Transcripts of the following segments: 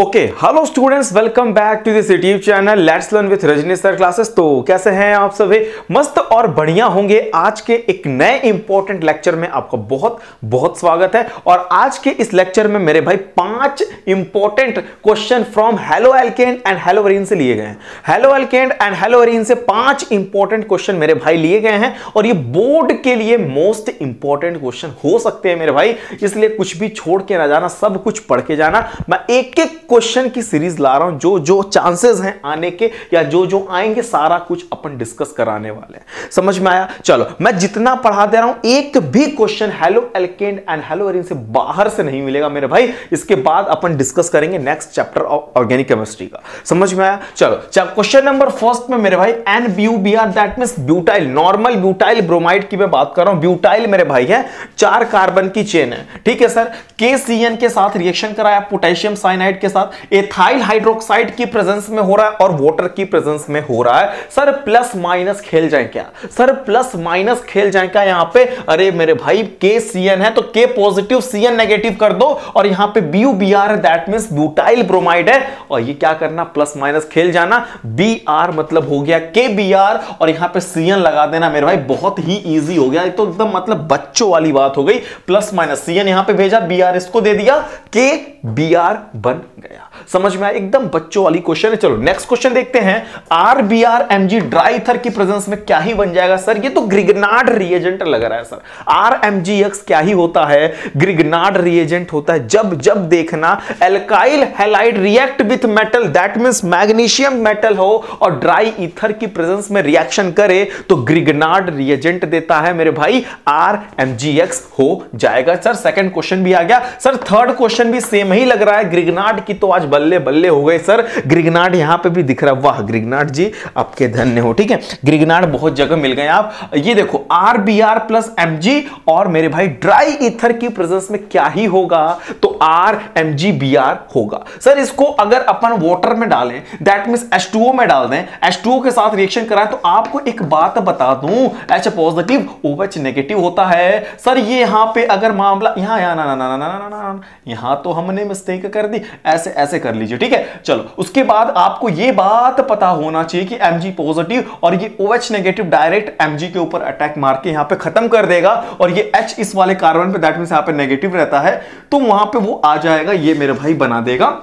Okay, hello students, welcome back to this YouTube channel let's learn with Rajni sir classes. तो कैसे हैं आप सभी? मस्त और बढ़िया होंगे। आज के एक नए इंपॉर्टेंट लेक्चर में आपका बहुत बहुत स्वागत है। और आज के इस लेक्चर में मेरे भाई 5 important question from haloalkane and haloarene से लिए गए हैं। हेलो एल्केन एंड हेलोअरीन से 5 इंपॉर्टेंट क्वेश्चन मेरे भाई लिए गए हैं और ये बोर्ड के लिए मोस्ट इंपॉर्टेंट क्वेश्चन हो सकते हैं मेरे भाई, इसलिए कुछ भी छोड़ के ना जाना, सब कुछ पढ़ के जाना। मैं एक एक क्वेश्चन की सीरीज ला रहा हूं, जो जो चांसेस हैं आने के या जो जो आएंगे सारा कुछ अपन डिस्कस कराने वाले हैं। समझ में आया? चलो, मैं जितना पढ़ा दे रहा हूं, एक भी question halo alkane and haloarene से बाहर से नहीं मिलेगा मेरे भाई। इसके बाद अपन डिस्कस करेंगे next chapter of organic chemistry का। समझ में आया? चलो, क्वेश्चन नंबर फर्स्ट में मेरे भाई NBUBR, that means butyl, normal butyl bromide की मैं बात कर रहा हूं। ब्यूटाइल मेरे भाई है 4 कार्बन की चेन है, ठीक है सर। KCN के साथ रिएक्शन कराया पोटेशियम साइनाइड के साथ, एथाइल हाइड्रोक्साइड की प्रेजेंस में हो रहा है और वाटर की प्रेजेंस में हो रहा है। सर प्लस माइनस खेल जाए क्या? सर प्लस माइनस खेल जाए क्या यहां पे? अरे मेरे भाई KCN है तो K पॉजिटिव CN नेगेटिव कर दो, और यहां पे BUBR that means butyl bromide है, और ये क्या करना? प्लस माइनस खेल जाना। BR मतलब हो गया KBR, और यहां पे CN लगा देना मेरे भाई। बहुत ही इजी हो गया, तो एकदम मतलब बच्चों वाली बात हो गई। प्लस माइनस CN यहां पे भेजा, BR इसको दे दिया, KBR बन गया। समझ में आया? एकदम बच्चों वाली क्वेश्चन है। चलो नेक्स्ट क्वेश्चन देखते हैं। RBRMG ड्राई ईथर की प्रेजेंस में क्या ही बन जाएगा? सर ये तो ग्रिग्नार्ड रिएजेंट लग रहा है सर। RMGX क्या ही होता है? ग्रिग्नार्ड रिएजेंट होता है। जब जब देखना alkyl halide react with metal, that means magnesium metal हो और ड्राई ईथर की प्रेजेंस में रिएक्शन करे तो ग्रिग्नार्ड रिएजेंट देता है मेरे भाई, RMGX हो जाएगा। सर सेकंड क्वेश्चन भी आ गया। सर थर्ड क्वेश्चन भी सेम ही लग रहा है। ग्रिग्नार्ड की तो आज बल्ले बल्ले हो गए सर। ग्रिग्नार्ड यहां पे भी दिख रहा है। वाह ग्रिग्नार्ड जी, आपके धन्य हो। ठीक है, ग्रिग्नार्ड बहुत जगह मिल गए आप। ये देखो RBR प्लस MG, और मेरे भाई ड्राई ईथर की प्रेजेंस में क्या ही होगा? तो RMGBR होगा। सर इसको अगर अपन वाटर में डालें, दैट मींस H2O में डाल दें, H2O के साथ रिएक्शन कराएं, तो आपको एक बात बता दूं, H पॉजिटिव OH नेगेटिव होता है। सर ये यहां पे अगर मामला यहां ना ना ना ना ना ना, यहां तो हमने मिस्टेक कर दी, ऐसे ऐसे कर लीजिए। ठीक है, चलो उसके बाद आपको ये बात पता होना चाहिए कि Mg पॉजिटिव और ये OH नेगेटिव डायरेक्ट Mg के ऊपर अटैक मार के यहां पे खत्म कर देगा, और ये H इस वाले कार्बन पे दैट मींस यहां पे नेगेटिव रहता है, तो वहां पे वो आ जाएगा, ये मेरे भाई बना देगा।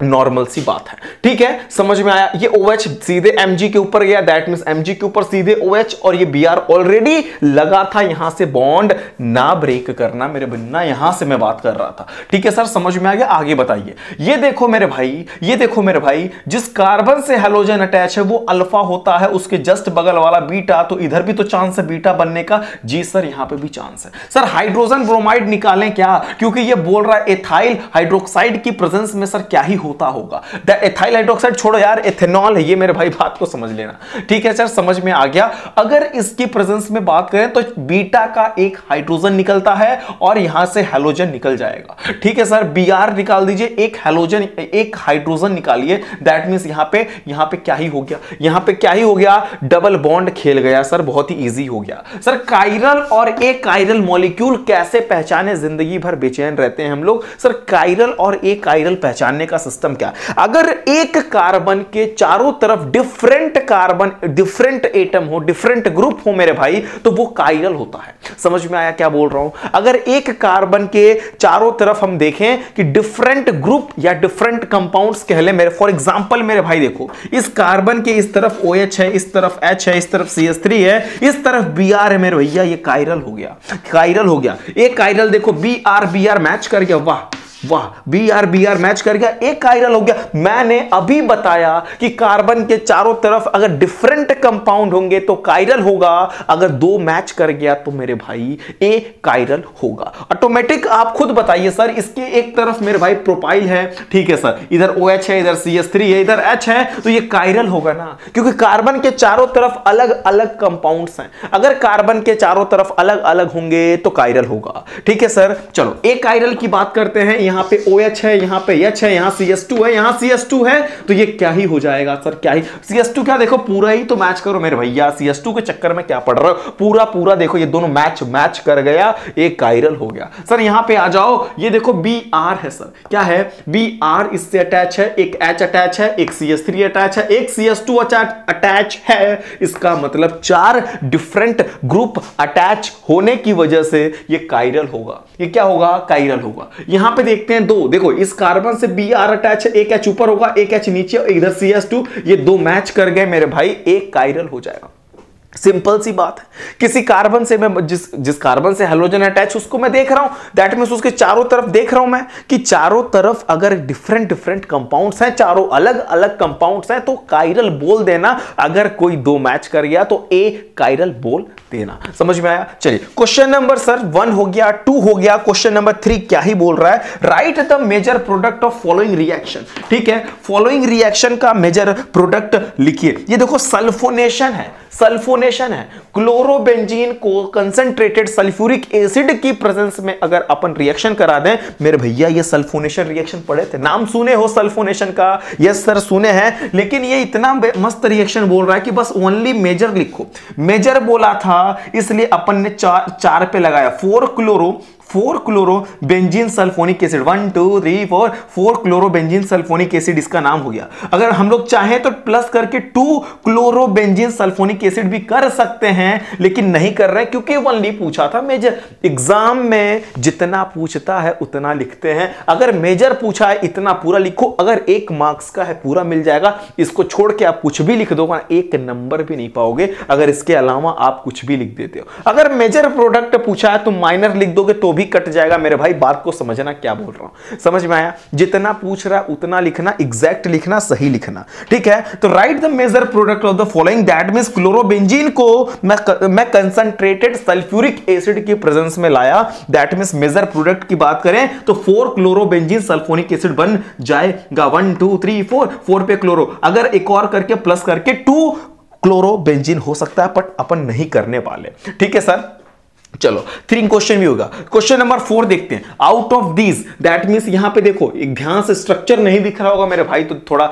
नॉर्मल सी बात है। ठीक है, समझ में आया? ये OH सीधे Mg के ऊपर गया, दैट मींस Mg के ऊपर सीधे OH, और ये Br ऑलरेडी लगा था, यहां से बॉन्ड ना ब्रेक करना मेरे बन्ना, यहां से मैं बात कर रहा था। ठीक है सर, समझ में आ गया? आगे बताइए। ये देखो मेरे भाई, ये देखो मेरे भाई, जिस कार्बन से हैलोजन अटैच है वो अल्फा होता है, उसके जस्ट बगल वाला बीटा, तो इधर भी तो चांस है बीटा बनने का। जी सर, यहां पे भी चांस है। सर हाइड्रोजन ब्रोमाइड निकालें क्या? क्योंकि ये बोल रहा है एथाइल हाइड्रोक्साइड की प्रेजेंस में सर क्या ही होगा। एथाइल हाइड्रोक्साइड छोड़ो यार, एथेनॉल है ये मेरे भाई, बात को समझ लेना। ठीक है सर, समझ में आ गया। अगर इसकी प्रेजेंस में बात करें तो बीटा का एक हाइड्रोजन निकलता है और यहां से हैलोजन निकल जाएगा। ठीक है सर, Br निकाल दीजिए, एक हैलोजन एक हाइड्रोजन निकालिए, दैट मींस यहां पे क्या ही हो गया? यहां पे क्या ही हो गया? डबल बॉन्ड खेल गया सर, बहुत ही इजी हो गया। सर कायरल और एक कायरल मॉलिक्यूल कैसे पहचाने? जिंदगी भर बेचैन रहते हैं हम लोग। सर कायरल और एक कायरल पहचानने का सिस्टम क्या? अगर एक कार्बन के चारों तरफ डिफरेंट कार्बन, डिफरेंट एटम हो, डिफरेंट ग्रुप हो मेरे भाई, तो वो कायरल होता है। समझ में आया क्या बोल रहा हूं? अगर एक कार्बन के चारों तरफ हम देखें कि डिफरेंट ग्रुप या डिफरेंट कंपाउंड्स कह ले मेरे, फॉर एग्जांपल मेरे भाई देखो, इस कार्बन के इस तरफ OH है, इस तरफ H है, इस तरफ CH3 है, इस तरफ Br है मेरे भैया, ये कायरल हो गया, कायरल हो गया। एक कायरल देखो, Br मैच कर गया, वाह वाह, Br मैच कर गया, एक कायरल हो गया। मैंने अभी बताया कि कार्बन के चारों तरफ अगर डिफरेंट कंपाउंड होंगे तो कायरल होगा, अगर 2 मैच कर गया तो मेरे भाई ए कायरल होगा। ऑटोमेटिक आप खुद बताइए सर, इसके एक तरफ मेरे भाई प्रोपाइल है, ठीक है सर, इधर OH है, इधर CH3 है, इधर H है, तो ये कायरल होगा ना, क्योंकि कार्बन के चारों तरफ अलग अलग कंपाउंड्स हैं। अगर कार्बन के चारों तरफ अलग अलग होंगे तो कायरल होगा। ठीक है सर, चलो एक कायरल की बात करते हैं। यहाँ पे OH है, यहाँ पे H है, यहाँ CS2 है, यहाँ CS2 है, तो ये क्या ही हो जाएगा सर, क्या ही CS2 क्या, देखो पूरा ही तो मैच करो मेरे भैया, CS2 के चक्कर में क्या पड़ रहा हो, पूरा पूरा देखो ये दोनों मैच कर गया, एक कायरल हो गया। सर यहाँ पे आ जाओ, ये देखो Br है सर, क्या है Br इससे अटैच है, एक H अटैच है, एक CS3 अटैच है, एक CS2 अटैच है, इसका मतलब 4 डिफरेंट ग्रुप अटैच होने की वजह से ये कायरल होगा। ये क्या होगा, कायरल होगा। यहां पे देखते हैं दो, देखो इस कार्बन से Br अटैच है, एक H ऊपर होगा, एक H नीचे, इधर CS2, ये दो मैच कर गए मेरे भाई, एक कायरल हो जाएगा। सिंपल सी बात है, किसी कार्बन से मैं जिस कार्बन से हेलोजन अटैच उसको मैं देख रहा हूं, दैट मींस उसके चारों तरफ देख रहा हूं मैं कि चारों तरफ अगर डिफरेंट कंपाउंड्स हैं, चारों अलग अलग कंपाउंड्स हैं, तो कायरल बोल देना। अगर कोई दो मैच कर गया तो ए कायरल बोल देना। समझ में आया? चलिए क्वेश्चन नंबर सर 1 हो गया, 2 हो गया, क्वेश्चन नंबर 3 क्या ही बोल रहा है, right the major product of following reaction. ठीक है, फॉलोइंग रिएक्शन का मेजर प्रोडक्ट लिखिए। ये देखो सल्फोनेशन है, सल्फोनेशन है, क्लोरोबेंजीन को कंसंट्रेटेड सल्फ्यूरिक एसिड की प्रेजेंस में अगर अपन रिएक्शन करा दें मेरे भैया, ये सल्फोनेशन रिएक्शन पढ़े थे, नाम सुने हो सल्फोनेशन का? यस सर सुने हैं, लेकिन ये इतना मस्त रिएक्शन बोल रहा है कि बस ओनली मेजर लिखो। मेजर बोला था इसलिए अपन ने 4 पे लगाया, 4 chloro benzene sulphonic acid, 1 2 3 4 chloro benzene sulphonic acid इसका नाम हो गया। अगर हम लोग चाहें तो प्लस करके 2 क्लोरो बेंजीन सल्फोनिक एसिड भी कर सकते हैं, लेकिन नहीं कर रहे क्योंकि ओनली पूछा था मेजर। एग्जाम में जितना पूछता है उतना लिखते हैं, अगर मेजर पूछा है इतना पूरा लिखो, अगर 1 मार्क्स का है पूरा मिल जाएगा। इसको छोड़ के आप कुछ भी लिख दो, 1 नंबर भी नहीं पाओगे अगर इसके अलावा आप कुछ भी लिख देते हो। अगर मेजर प्रोडक्ट पूछा है तो माइनर लिख दोगे तो भी कट जाएगा मेरे भाई। बात को समझना क्या बोल रहा हूं, समझ में आया? जितना पूछ रहा है उतना लिखना, एग्जैक्ट लिखना, सही लिखना। ठीक है, तो right the major product of the following, that means chlorobenzene को मैं कंसंट्रेटेड सल्फ्यूरिक एसिड की प्रेजेंस में लाया, दैट मींस मेजर प्रोडक्ट की बात करें तो 4 क्लोरोबेंजीन सल्फोनिक एसिड बन जाएगा। 1 2 3 4 पे क्लोरो, अगर एक और करके प्लस करके 2 क्लोरोबेंजीन हो सकता है, बट अपन नहीं करने वाले। ठीक है सर, चलो 3 क्वेश्चन भी होगा। क्वेश्चन नंबर 4 देखते हैं, out of these, that means यहां पे देखो एक ध्यान से स्ट्रक्चर नहीं दिख रहा होगा मेरे भाई, तो थोड़ा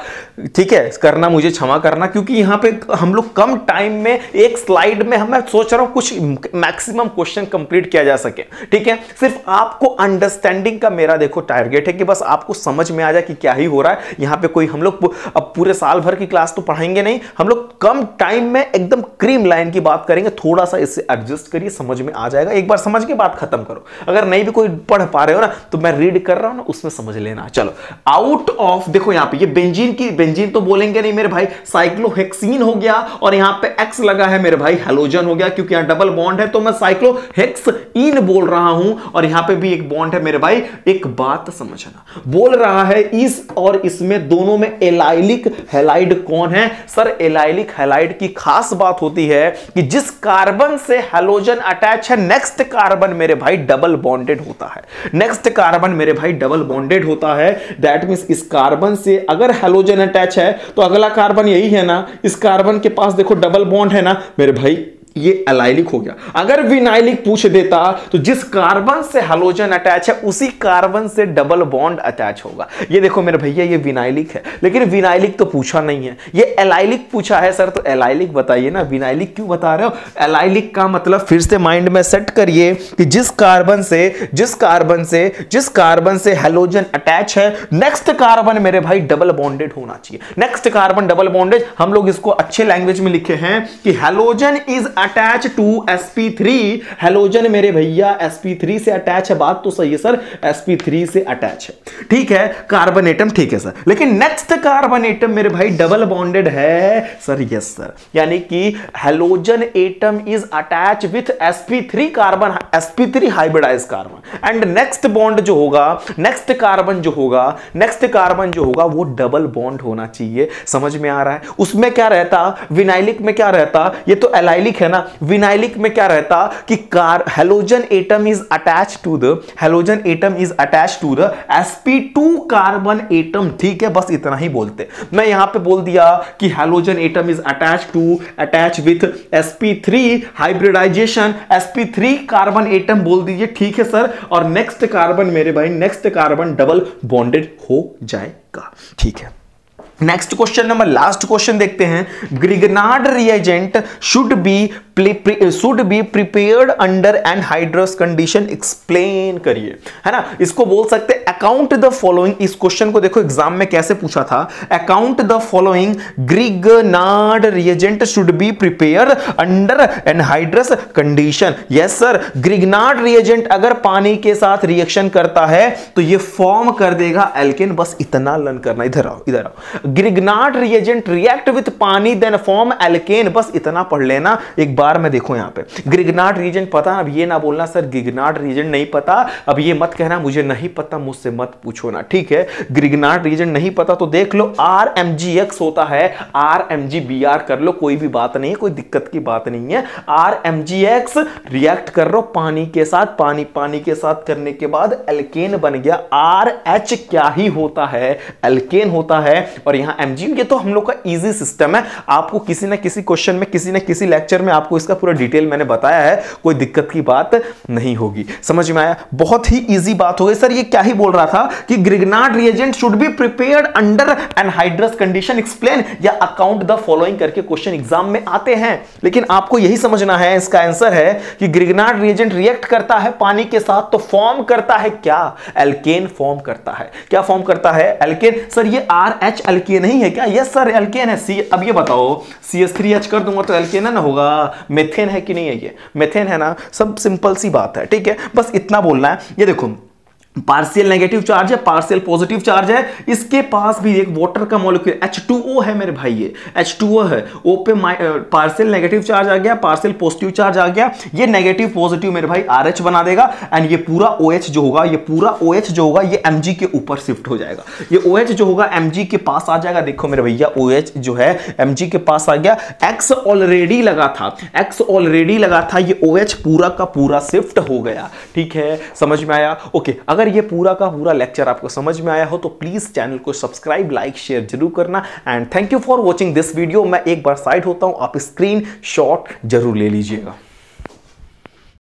ठीक है करना, मुझे क्षमा करना, क्योंकि यहां पे हम लोग कम टाइम में एक स्लाइड में मैं सोच रहा हूं कुछ मैक्सिमम क्वेश्चन कंप्लीट किया जा सके। ठीक है, सिर्फ आपको अंडरस्टैंडिंग का मेरा देखो टारगेट है कि बस आपको समझ में आ जाए कि क्या ही हो रहा है यहां पे। कोई हम लोग अब पूरे साल भर की क्लास तो पढ़ाएंगे नहीं, हम लोग कम टाइम में एकदम क्रीम लाइन की बात करेंगे, थोड़ा सा इससे एडजस्ट करिए, समझ में आ जाएगा। एक बार समझ के बात खत्म करो, अगर नहीं भी कोई पढ़ पा रहे हो ना तो मैं रीड कर रहा हूं ना उसमें समझ लेना। चलो आउट ऑफ, देखो यहां पे ये बेंजीन की, बेंजीन तो बोलेंगे नहीं मेरे भाई, साइक्लोहेक्सीन हो गया, और यहां पे एक्स लगा है मेरे भाई, हैलोजन हो गया, क्योंकि यहां डबल बॉन्ड है तो मैं साइक्लोहेक्सीन बोल रहा हूं, और यहां पे भी एक बॉन्ड है मेरे भाई। एक बात समझना, बोल रहा है इस और इसमें दोनों में एलाइलिक हैलाइड कौन है? सर एलाइलिक हैलाइड की खास बात होती है कि जिस कार्बन से हैलोजन अटैच है नेक्स्ट कार्बन मेरे भाई डबल बॉन्डेड होता है, नेक्स्ट कार्बन मेरे भाई डबल बॉन्डेड होता है। दैट मींस इस कार्बन से अगर हैलोजन अटैच है तो अगला कार्बन यही है ना, इस कार्बन के पास देखो डबल बॉन्ड है ना मेरे भाई, ये एलाइलिक हो गया। अगर विनाइलिक पूछ देता तो जिस कार्बन से हैलोजन अटैच है उसी कार्बन से डबल बॉन्ड अटैच होगा। ये देखो मेरे भैया ये विनाइलिक है, लेकिन विनाइलिक तो पूछा नहीं है, ये एलाइलिक पूछा है सर, तो एलाइलिक बताइए ना, विनाइलिक क्यों बता रहे हो? एलाइलिक का मतलब फिर से माइंड में सेट करिए कि जिस कार्बन से हैलोजन अटैच है नेक्स्ट कार्बन मेरे भाई डबल बॉन्डेड होना चाहिए। नेक्स्ट कार्बन डबल बॉन्डेड, हम लोग इसको अच्छे लैंग्वेज में लिखे हैं कि halogen is attach to sp3, halogen मेरे भैया sp3 से अटैच है, बात तो सही है सर, sp3 से अटैच है। ठीक है, कार्बन एटम ठीक है सर, लेकिन नेक्स्ट कार्बन एटम मेरे भाई डबल बॉन्डेड है सर। यस सर, यानी कि halogen atom is attach with sp3 carbon, sp3 hybridise carbon, and next bond जो होगा, नेक्स्ट कार्बन जो होगा वो डबल बॉन्ड होना चाहिए। समझ में आ रहा है? उसमें क्या रहता, विनाइलिक में क्या रहता, ये तो एलाइलिक है ना, ना, विनाइलिक में क्या रहता कि halogen atom is attach to the sp2 carbon atom. ठीक है, बस इतना ही बोलते। मैं यहां पे बोल दिया कि halogen atom is attach with sp3 hybridisation, sp3 carbon atom बोल दीजिए। ठीक है सर, और नेक्स्ट कार्बन मेरे भाई, नेक्स्ट कार्बन डबल बॉन्डेड हो जाएगा। ठीक है, next question number, last question देखते हैं। Grignard reagent should be prepared under anhydrous condition, explain करिए, है ना। इसको बोल सकते अकाउंट द फॉलोइंग। इस क्वेश्चन को देखो एग्जाम में कैसे पूछा था, account the following Grignard reagent should be prepared under anhydrous condition. Yes sir, Grignard reagent अगर पानी के साथ रिएक्शन करता है तो ये फॉर्म कर देगा एल्केन। बस इतना लर्न करना। इधर आओ। ग्रिगनार्ड रिएजेंट रिएक्ट विथ पानी देन फॉर्म एल्केन, बस इतना पढ़ लेना एक बार में। देखो यहां पे ग्रिगनार्ड रिएजेंट पता, अब ये ना बोलना सर ग्रिगनार्ड रिएजेंट नहीं पता, अब ये मत कहना मुझे नहीं पता, मुझसे मत पूछो ना। ठीक है, ग्रिगनार्ड रिएजेंट नहीं पता तो देख लो RMgX होता है, RMgBr कर लो, कोई भी बात नहीं है, कोई दिक्कत की बात नहीं है। RMgX रिएक्ट कर लो पानी के साथ, पानी के साथ करने के बाद एल्केन बन गया। RH क्या ही होता है, एल्केन होता है। और यहां Mg, ये तो हम लोग का इजी सिस्टम है, आपको किसी ना किसी क्वेश्चन में, किसी ना किसी लेक्चर में आपको इसका पूरा डिटेल मैंने बताया है, कोई दिक्कत की बात नहीं होगी। समझ में आया, बहुत ही इजी बात हो गई। सर ये क्या ही बोल रहा था कि Grignard reagent should be prepared under anhydrous condition, explain या अकाउंट द फॉलोइंग करके क्वेश्चन एग्जाम में आते हैं। लेकिन आपको यही समझना है, इसका आंसर है कि ग्रिगनार्ड रिएजेंट रिएक्ट करता है पानी के साथ तो फॉर्म करता है क्या, एल्केन फॉर्म करता है। क्या फॉर्म करता है, एल्केन। सर ये RH एल्केन नहीं है क्या? यस सर एल्केन है। अब ये बताओ CH3H कर दूंगा तो एल्केन है ना होगा, मेथेन है कि नहीं है? ये मेथेन है ना, सब सिंपल सी बात है। ठीक है, बस इतना बोलना है। ये देखो पार्शियल नेगेटिव चार्ज है, पार्शियल पॉजिटिव चार्ज है, इसके पास भी एक वाटर का मॉलिक्यूल H2O है मेरे भाई, ये H2O है। O पे पार्शियल नेगेटिव चार्ज आ गया, पार्शियल पॉजिटिव चार्ज आ गया, ये नेगेटिव पॉजिटिव मेरे भाई RH बना देगा। एंड ये पूरा OH जो होगा, ये पूरा OH जो होगा ये Mg के ऊपर शिफ्ट हो जाएगा। ये OH जो होगा Mg के पास आ जाएगा। देखो मेरे भैया OH जो है Mg के पास आ गया। X ऑलरेडी लगा था, ये OH पूरा का पूरा शिफ्ट हो गया। ठीक है, समझ में आया? ओके, अगर ये पूरा का पूरा लेक्चर आपको समझ में आया हो तो प्लीज चैनल को सब्सक्राइब, लाइक, शेयर जरूर करना। And thank you for watching this video. मैं एक बार साइड होता हूं, आप स्क्रीन शॉट जरूर ले लीजिएगा।